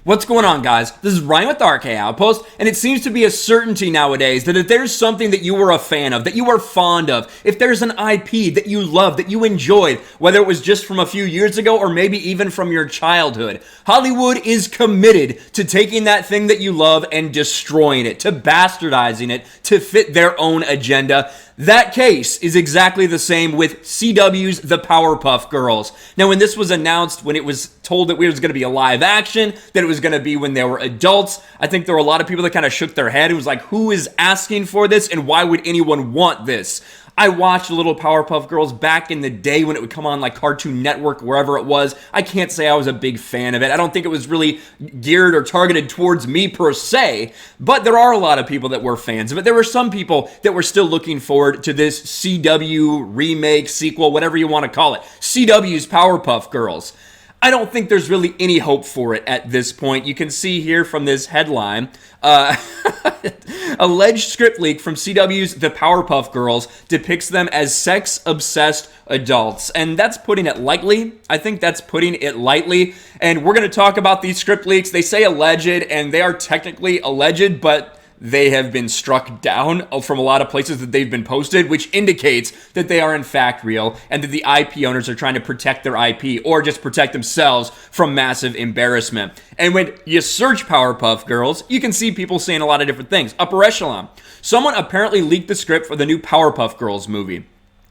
What's going on, guys? This is Ryan with RK Outpost, and it seems to be a certainty nowadays that if there's something that you were a fan of, that you are fond of, if there's an IP that you love, that you enjoyed, whether it was just from a few years ago or maybe even from your childhood, Hollywood is committed to taking that thing that you love and destroying it, to bastardizing it, to fit their own agenda. That case is exactly the same with CW's The Powerpuff Girls. Now, when this was announced, when it was told that it was going to be a live action, that it was going to be when they were adults, I think there were a lot of people that kind of shook their head. It was like, who is asking for this and why would anyone want this? I watched Little Powerpuff Girls back in the day when it would come on like Cartoon Network, wherever it was. I can't say I was a big fan of it. I don't think it was really geared or targeted towards me per se, but there are a lot of people that were fans of it. There were some people that were still looking forward to this CW remake, sequel, whatever you want to call it. CW's Powerpuff Girls. I don't think there's really any hope for it at this point. You can see here from this headline, alleged script leak from CW's The Powerpuff Girls depicts them as sex-obsessed adults. And that's putting it lightly. I think that's putting it lightly. And we're going to talk about these script leaks. They say alleged, and they are technically alleged, but they have been struck down from a lot of places that they've been posted, which indicates that they are in fact real and that the IP owners are trying to protect their IP or just protect themselves from massive embarrassment. And when you search Powerpuff Girls, you can see people saying a lot of different things. Upper echelon. Someone apparently leaked the script for the new Powerpuff Girls movie.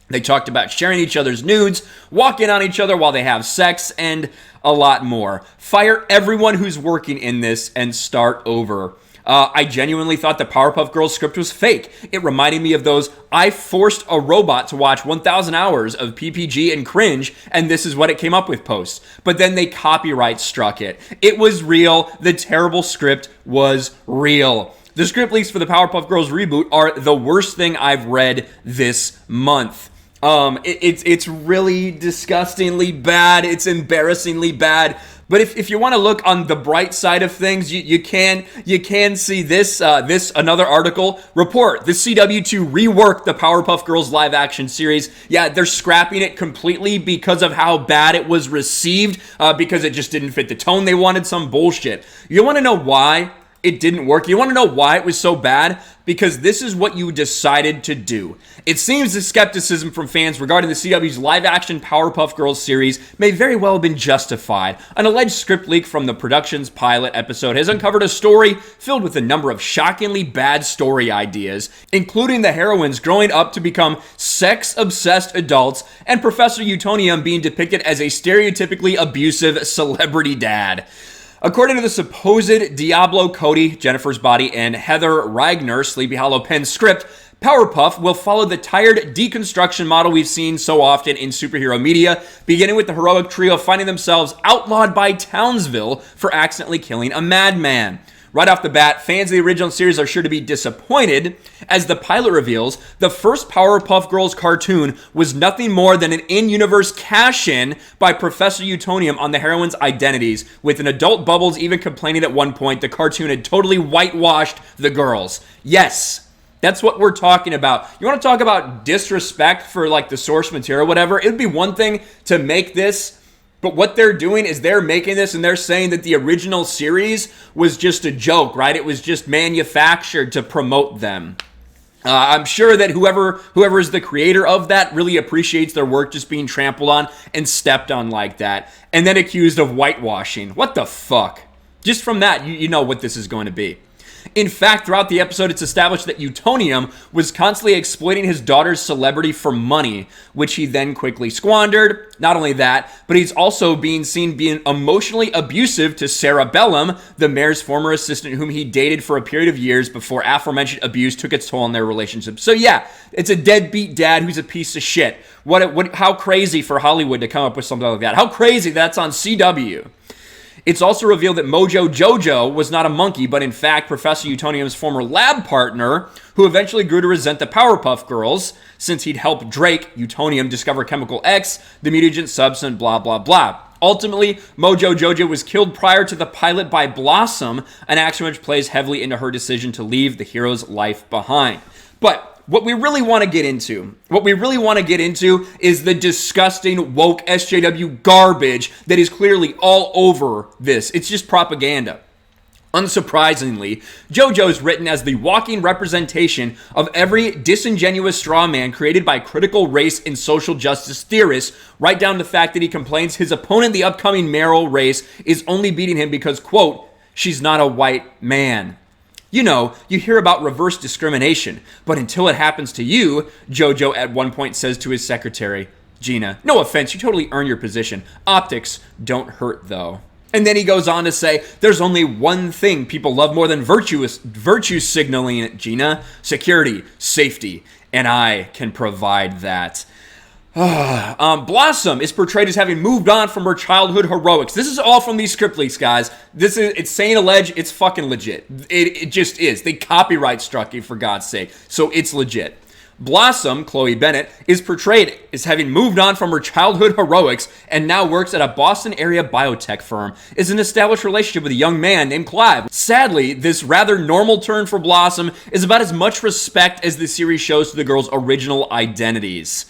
They talked about sharing each other's nudes, walking on each other while they have sex, and a lot more. Fire everyone who's working in this and start over. I genuinely thought the Powerpuff Girls script was fake. It reminded me of those, I forced a robot to watch 1,000 hours of PPG and cringe, and this is what it came up with posts. But then they copyright struck it. It was real. The terrible script was real. The script leaks for the Powerpuff Girls reboot are the worst thing I've read this month. It's really disgustingly bad. It's embarrassingly bad. But if you want to look on the bright side of things, you can see this another article report the CW to rework the Powerpuff Girls live action series. Yeah, they're scrapping it completely because of how bad it was received, because it just didn't fit the tone they wanted. Some bullshit. You want to know why it didn't work? You want to know why it was so bad? Because this is what you decided to do. It seems the skepticism from fans regarding the CW's live-action Powerpuff Girls series may very well have been justified. An alleged script leak from the production's pilot episode has uncovered a story filled with a number of shockingly bad story ideas, including the heroines growing up to become sex-obsessed adults and Professor Utonium being depicted as a stereotypically abusive celebrity dad. According to the supposed Diablo Cody, Jennifer's Body, and Heather Ragnar, Sleepy Hollow pen script, Powerpuff will follow the tired deconstruction model we've seen so often in superhero media, beginning with the heroic trio finding themselves outlawed by Townsville for accidentally killing a madman. Right off the bat, fans of the original series are sure to be disappointed, as the pilot reveals the first Powerpuff Girls cartoon was nothing more than an in-universe cash-in by Professor Utonium on the heroines' identities, with an adult Bubbles even complaining at one point the cartoon had totally whitewashed the girls. Yes, that's what we're talking about. You want to talk about disrespect for like the source material or whatever? It would be one thing to make this, but what they're doing is they're making this and they're saying that the original series was just a joke, right? It was just manufactured to promote them. I'm sure that whoever is the creator of that really appreciates their work just being trampled on and stepped on like that, and then accused of whitewashing. What the fuck? Just from that, you know what this is going to be. In fact, throughout the episode, it's established that Utonium was constantly exploiting his daughter's celebrity for money, which he then quickly squandered. Not only that, but he's also being seen being emotionally abusive to Sarah Bellum, the mayor's former assistant whom he dated for a period of years before aforementioned abuse took its toll on their relationship. So yeah, it's a deadbeat dad who's a piece of shit. How crazy for Hollywood to come up with something like that. How crazy that's on CW. It's also revealed that Mojo Jojo was not a monkey, but in fact Professor Utonium's former lab partner, who eventually grew to resent the Powerpuff Girls, since he'd helped Drake, Utonium, discover Chemical X, the mutagen substance, blah, blah, blah. Ultimately, Mojo Jojo was killed prior to the pilot by Blossom, an action which plays heavily into her decision to leave the hero's life behind. But what we really want to get into is the disgusting woke SJW garbage that is clearly all over this. It's just propaganda. Unsurprisingly, JoJo's written as the walking representation of every disingenuous straw man created by critical race and social justice theorists, right down to the fact that he complains his opponent in the upcoming mayoral race is only beating him because, quote, she's not a white man. You know, you hear about reverse discrimination, but until it happens to you, JoJo at one point says to his secretary, Gina, no offense, you totally earn your position. Optics don't hurt, though. And then he goes on to say, there's only one thing people love more than virtue signaling, Gina. Security, safety, and I can provide that. Blossom is portrayed as having moved on from her childhood heroics. This is all from these script leaks, guys. It's saying alleged, it's fucking legit. It just is. They copyright struck it, for God's sake. So it's legit. Blossom, Chloe Bennett, is portrayed as having moved on from her childhood heroics and now works at a Boston area biotech firm, is an established relationship with a young man named Clive. Sadly, this rather normal turn for Blossom is about as much respect as the series shows to the girls' original identities.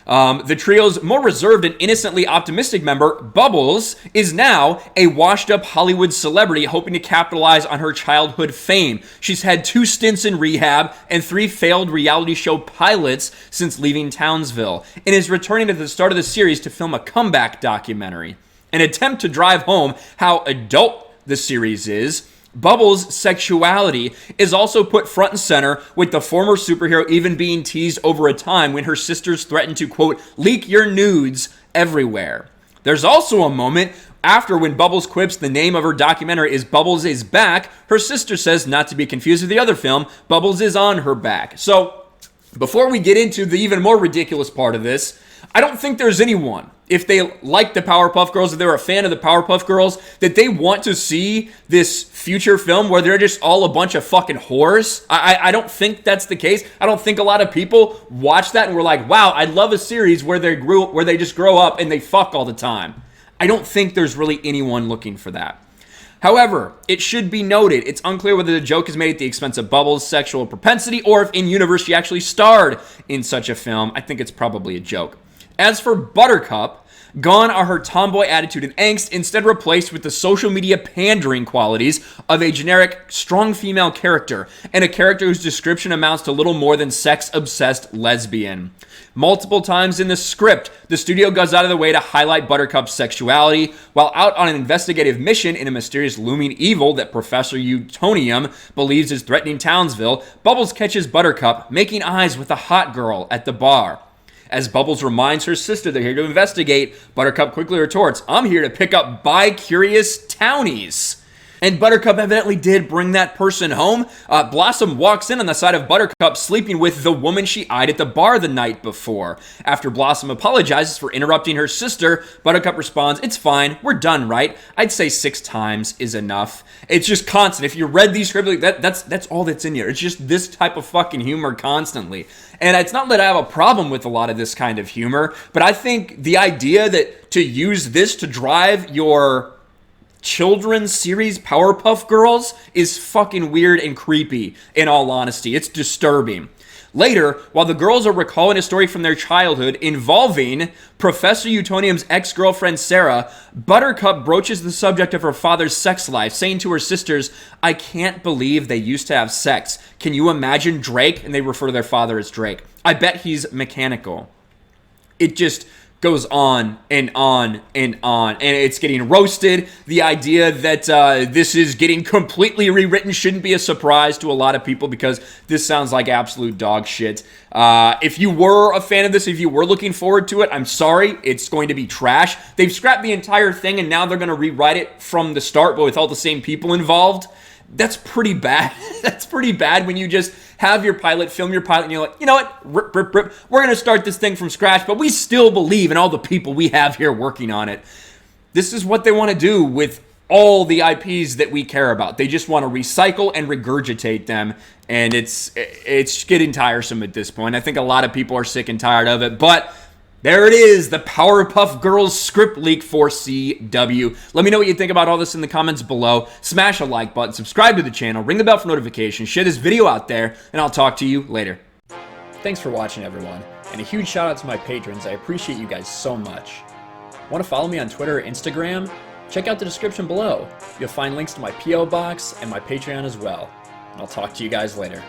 The trio's more reserved and innocently optimistic member, Bubbles, is now a washed-up Hollywood celebrity hoping to capitalize on her childhood fame. She's had 2 stints in rehab and 3 failed reality show pilots since leaving Townsville, and is returning at the start of the series to film a comeback documentary. An attempt to drive home how adult the series is, Bubbles' sexuality is also put front and center, with the former superhero even being teased over a time when her sisters threatened to, quote, leak your nudes everywhere. There's also a moment after when Bubbles quips the name of her documentary is Bubbles is Back, her sister says, not to be confused with the other film, Bubbles is on her back. So, before we get into the even more ridiculous part of this, I don't think there's anyone, if they like the Powerpuff Girls, if they're a fan of the Powerpuff Girls, that they want to see this future film where they're just all a bunch of fucking whores. I don't think that's the case. I don't think a lot of people watch that and were like, wow, I'd love a series where they just grow up and they fuck all the time. I don't think there's really anyone looking for that. However, it should be noted, it's unclear whether the joke is made at the expense of Bubbles' sexual propensity or if in-universe she actually starred in such a film. I think it's probably a joke. As for Buttercup, gone are her tomboy attitude and angst, instead replaced with the social media pandering qualities of a generic, strong female character, and a character whose description amounts to little more than sex-obsessed lesbian. Multiple times in the script, the studio goes out of the way to highlight Buttercup's sexuality. While out on an investigative mission in a mysterious looming evil that Professor Utonium believes is threatening Townsville, Bubbles catches Buttercup making eyes with a hot girl at the bar. As Bubbles reminds her sister they're here to investigate, Buttercup quickly retorts, I'm here to pick up bi-curious townies. And Buttercup evidently did bring that person home. Blossom walks in on the side of Buttercup sleeping with the woman she eyed at the bar the night before. After Blossom apologizes for interrupting her sister, Buttercup responds, it's fine, we're done, right? I'd say 6 times is enough. It's just constant. If you read these scripts, that's all that's in here. It's just this type of fucking humor constantly. And it's not that I have a problem with a lot of this kind of humor, but I think the idea that to use this to drive your children's series Powerpuff Girls is fucking weird and creepy, in all honesty. It's disturbing. Later, while the girls are recalling a story from their childhood involving Professor Utonium's ex-girlfriend Sarah, Buttercup broaches the subject of her father's sex life, saying to her sisters, I can't believe they used to have sex. Can you imagine Drake? And they refer to their father as Drake. I bet he's mechanical. It just goes on and on and on, and it's getting roasted. The idea that this is getting completely rewritten shouldn't be a surprise to a lot of people because this sounds like absolute dog shit. If you were a fan of this, if you were looking forward to it, I'm sorry, it's going to be trash. They've scrapped the entire thing and now they're going to rewrite it from the start, but with all the same people involved. That's pretty bad. That's pretty bad when you just have your pilot, film your pilot, and you're like, you know what, rip, we're going to start this thing from scratch, but we still believe in all the people we have here working on it. This is what they want to do with all the IPs that we care about. They just want to recycle and regurgitate them, and it's getting tiresome at this point. I think a lot of people are sick and tired of it, but there it is, the Powerpuff Girls script leak for CW. Let me know what you think about all this in the comments below. Smash a like button, subscribe to the channel, ring the bell for notifications, share this video out there, and I'll talk to you later. Thanks for watching, everyone, and a huge shout out to my patrons. I appreciate you guys so much. Want to follow me on Twitter or Instagram? check out the description below. You'll find links to my P.O. box and my Patreon as well. And I'll talk to you guys later.